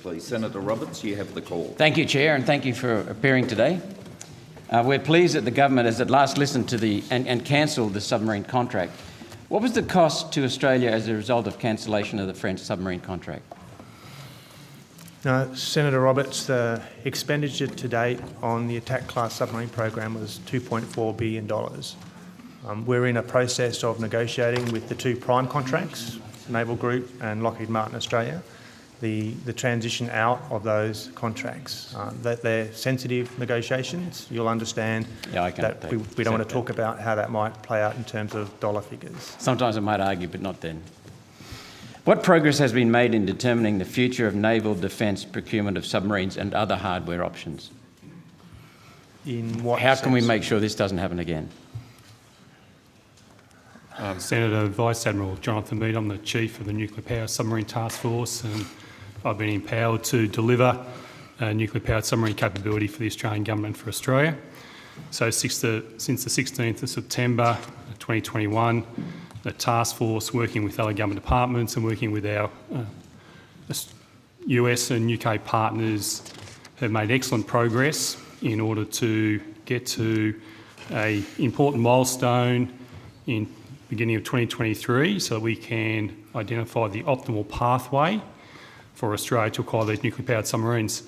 Please, Senator Roberts, you have the call. Thank you, Chair, and thank you for appearing today. We're pleased that the government has at last listened to and cancelled the submarine contract. What was the cost to Australia as a result of cancellation of the French submarine contract? Senator Roberts, the expenditure to date on the attack class submarine program was $2.4 billion. We're in a process of negotiating with the two prime contracts, Naval Group and Lockheed Martin Australia, the transition out of those contracts. That they're sensitive negotiations. You'll understand that we don't want to talk about how that might play out in terms of dollar figures. Sometimes I might argue, but not then. What progress has been made in determining the future of naval defence procurement of submarines and other hardware options? In what How sense? can we make sure this doesn't happen again? Senator Vice Admiral Jonathan Mead, I'm the Chief of the Nuclear Power Submarine Task Force, and I've been empowered to deliver nuclear powered submarine capability for the Australian Government for Australia. So since the 16th of September 2021, the task force, working with other government departments and working with our US and UK partners, have made excellent progress in order to get to an important milestone in beginning of 2023 so that we can identify the optimal pathway for Australia to acquire these nuclear powered submarines.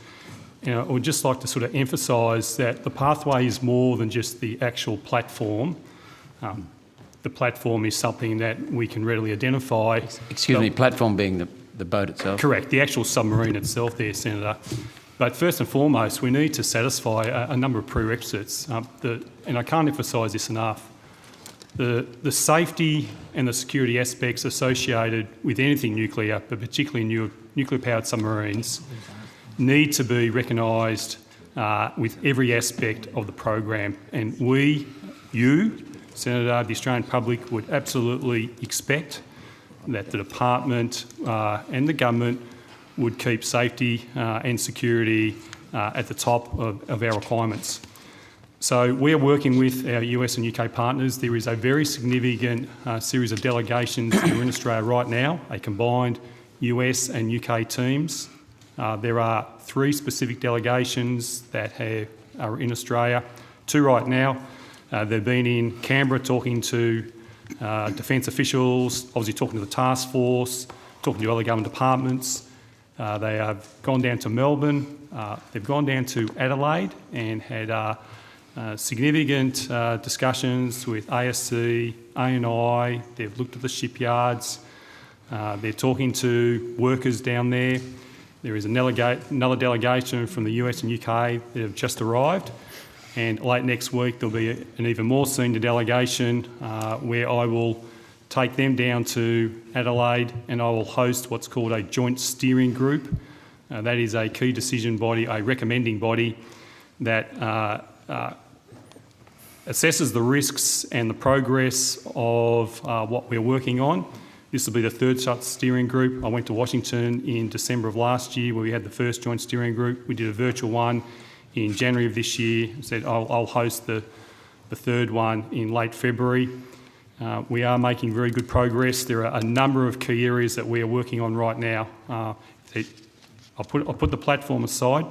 I would just like to sort of emphasise that the pathway is more than just the actual platform. The platform is something that we can readily identify. Excuse me, platform being the boat itself? Correct, the actual submarine itself there, Senator. But first and foremost, we need to satisfy a number of prerequisites, and I can't emphasise this enough. The safety and the security aspects associated with anything nuclear, but particularly nuclear-powered submarines, need to be recognised with every aspect of the program. And you, Senator, the Australian public would absolutely expect that the department and the government would keep safety and security at the top of our requirements. So we are working with our US and UK partners. There is a very significant series of delegations that are in Australia right now, a combined US and UK teams. There are 3 specific delegations that are in Australia, 2 right now. They've been in Canberra talking to defence officials, obviously talking to the task force, talking to other government departments. They have gone down to Melbourne. They've gone down to Adelaide and had significant discussions with ASC, ANI. They've looked at the shipyards. They're talking to workers down there. There is another delegation from the US and UK that have just arrived. And late next week there'll be an even more senior delegation where I will take them down to Adelaide and I will host what's called a joint steering group. That is a key decision body, a recommending body that assesses the risks and the progress of what we're working on. This will be the 3rd such steering group. I went to Washington in December of last year where we had the first joint steering group. We did a virtual one in January of this year. I said I'll host the 3rd one in late February. We are making very good progress. There are a number of key areas that we are working on right now. I'll put the platform aside,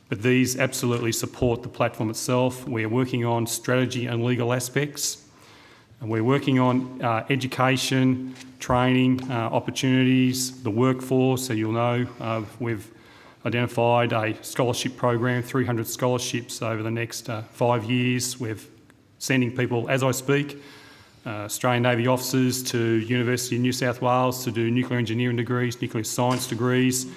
but these absolutely support the platform itself. We are working on strategy and legal aspects. And we're working on education, training, opportunities, the workforce. So you'll know we've identified a scholarship program, 300 scholarships over the next 5 years. We're sending people, as I speak, Australian Navy officers to University of New South Wales to do nuclear engineering degrees, nuclear science degrees.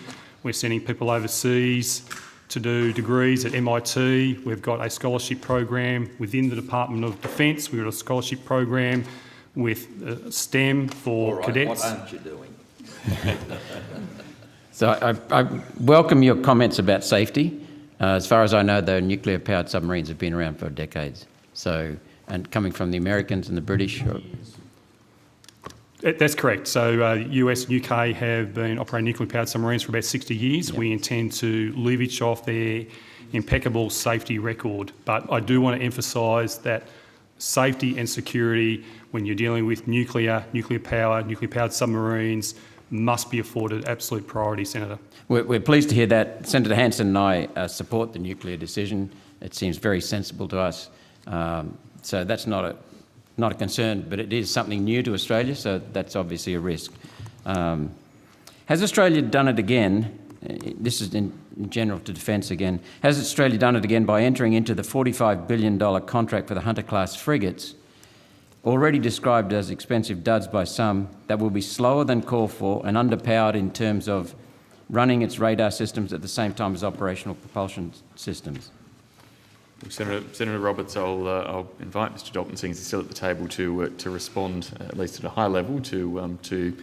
We're sending people overseas to do degrees at MIT. We've got a scholarship program within the Department of Defence. We've got a scholarship program with STEM for cadets. What aren't you doing? So I welcome your comments about safety. As far as I know, though, nuclear-powered submarines have been around for decades. So, and coming from the Americans and the British. That's correct. So US and UK have been operating nuclear-powered submarines for about 60 years. Yep. We intend to leverage off their impeccable safety record. But I do want to emphasise that safety and security, when you're dealing with nuclear power, nuclear-powered submarines, must be afforded absolute priority, Senator. We're pleased to hear that. Senator Hanson and I support the nuclear decision. It seems very sensible to us. So that's not a concern, but it is something new to Australia, so that's obviously a risk. Has Australia done it again? This is in general to defence again. Has Australia done it again by entering into the $45 billion contract for the Hunter-class frigates, already described as expensive duds by some, that will be slower than called for and underpowered in terms of running its radar systems at the same time as operational propulsion systems? Senator Roberts, I'll invite Mr Dalton, seeing as he's still at the table, to respond, at least at a high level, to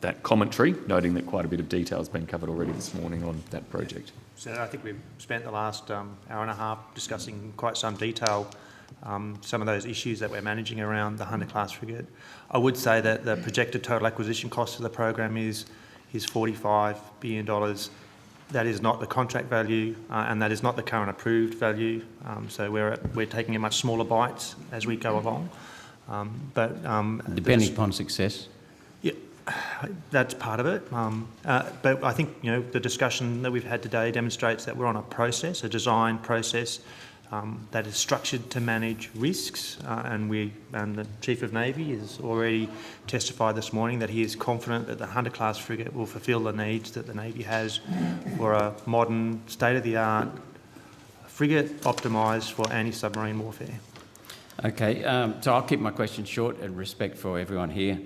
that commentary, noting that quite a bit of detail has been covered already this morning on that project. Senator, I think we've spent the last hour and a half discussing in quite some detail some of those issues that we're managing around the Hunter-class frigate. I would say that the projected total acquisition cost of the program is $45 billion. That is not the contract value, and that is not the current approved value. So we're taking in much smaller bites as we go along. Depending upon success. Yeah, that's part of it. But I think the discussion that we've had today demonstrates that we're on a design process that is structured to manage risks, and the Chief of Navy has already testified this morning that he is confident that the Hunter-class frigate will fulfil the needs that the Navy has for a modern, state-of-the-art frigate optimised for anti-submarine warfare. Okay, so I'll keep my question short in respect for everyone here.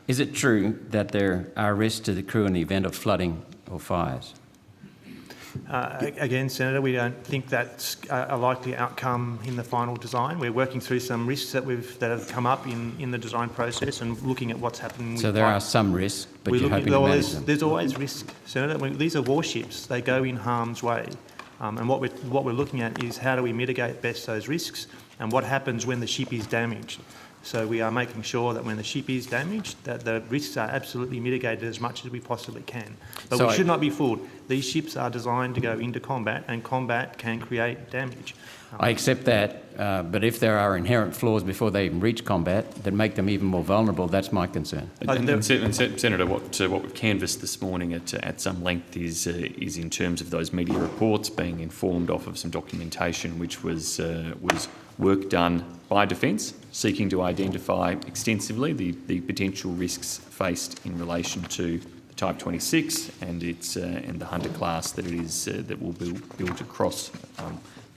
Is it true that there are risks to the crew in the event of flooding or fires? Again, Senator, we don't think that's a likely outcome in the final design. We're working through some risks that have come up in the design process and looking at what's happening. So there are some risks, but you're hoping to manage them. There's always risk, Senator. These are warships. They go in harm's way. And what we're looking at is how do we mitigate best those risks and what happens when the ship is damaged. So we are making sure that when the ship is damaged, that the risks are absolutely mitigated as much as we possibly can. But we should not be fooled. These ships are designed to go into combat, and combat can create damage. I accept that, but if there are inherent flaws before they even reach combat that make them even more vulnerable, that's my concern. And Senator, what we've canvassed this morning at some length is in terms of those media reports, being informed off of some documentation which was work done by Defence, seeking to identify extensively the potential risks faced in relation to the Type 26 and the Hunter class that will be built across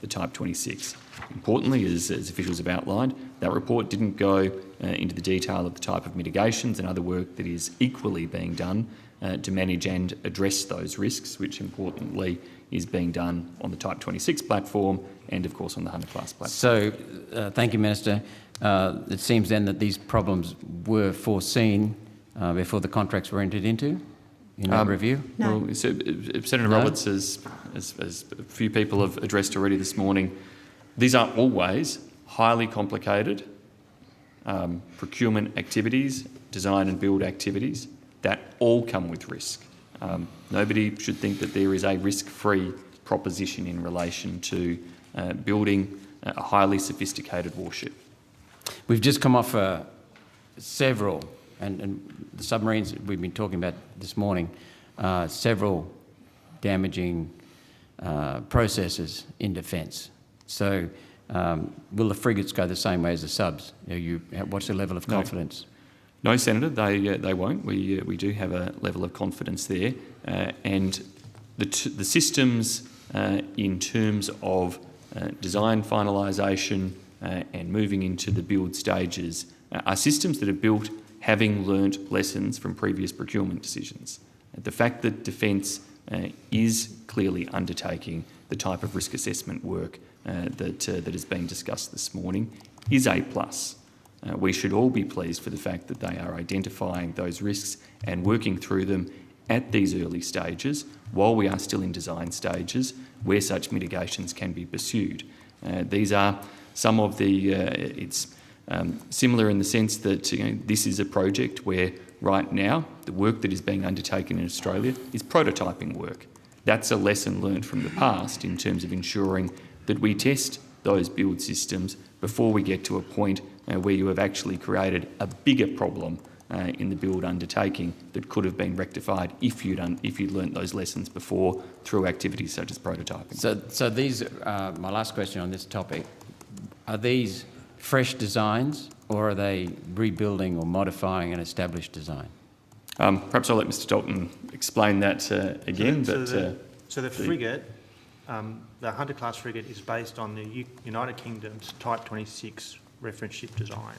the Type 26. Importantly, as officials have outlined, that report didn't go into the detail of the type of mitigations and other work that is equally being done to manage and address those risks, which importantly is being done on the Type 26 platform and, of course, on the Hunter class platform. So, thank you, Minister. It seems then that these problems were foreseen before the contracts were entered into in that review? No. Well, so, Senator Roberts, as a few people have addressed already this morning, these are always highly complicated procurement activities, design and build activities that all come with risk. Nobody should think that there is a risk-free proposition in relation to building a highly sophisticated warship. We've just come off several, and the submarines we've been talking about this morning, several damaging processes in defence. So will the frigates go the same way as the subs? What's the level of confidence? No, Senator, they won't. We do have a level of confidence there, and the systems in terms of design finalisation and moving into the build stages are systems that are built having learnt lessons from previous procurement decisions. The fact that Defence is clearly undertaking the type of risk assessment work that has been discussed this morning is a plus. We should all be pleased for the fact that they are identifying those risks and working through them at these early stages while we are still in design stages where such mitigations can be pursued. These are some of it's similar in the sense that this is a project where right now the work that is being undertaken in Australia is prototyping work. That's a lesson learned from the past in terms of ensuring that we test those build systems before we get to a point where you have actually created a bigger problem in the build undertaking that could have been rectified if you'd learnt those lessons before through activities such as prototyping. So these, my last question on this topic, are these fresh designs or are they rebuilding or modifying an established design? Perhaps I'll let Mr Dalton explain that again. So the frigate, the Hunter-class frigate, is based on the United Kingdom's Type 26 reference ship design.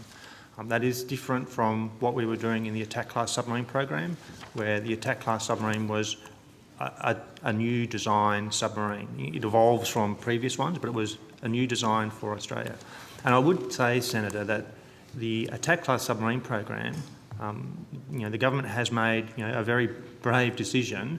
That is different from what we were doing in the attack-class submarine program, where the attack-class submarine was a new design submarine. It evolves from previous ones, but it was a new design for Australia. And I would say, Senator, that the attack-class submarine program, the government has made a very brave decision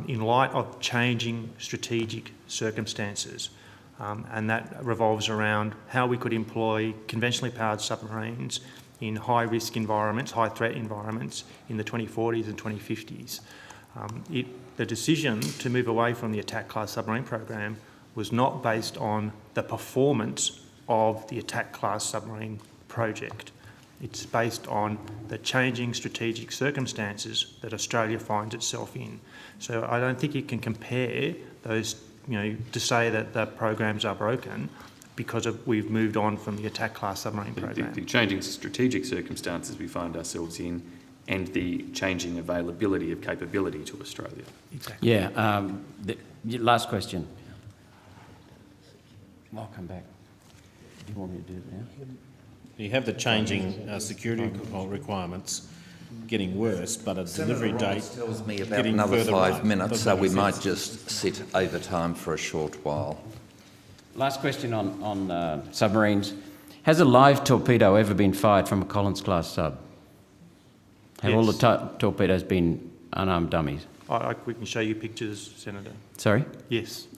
in light of changing strategic circumstances. And that revolves around how we could employ conventionally powered submarines in high-risk environments, high-threat environments in the 2040s and 2050s. The decision to move away from the attack-class submarine program was not based on the performance of the attack-class submarine project. It's based on the changing strategic circumstances that Australia finds itself in. So I don't think you can compare those, to say that the programs are broken because we've moved on from the attack-class submarine program. The changing strategic circumstances we find ourselves in and the changing availability of capability to Australia. Exactly. Yeah, last question. I'll come back. Do you want me to do it now? You have the changing security requirements getting worse, but a delivery date tells me about another 5 minutes, so we might just sit over time for a short while. Last question on submarines. Has a live torpedo ever been fired from a Collins-class sub? Have all the torpedoes been unarmed dummies? We can show you pictures, Senator. Sorry? Yes.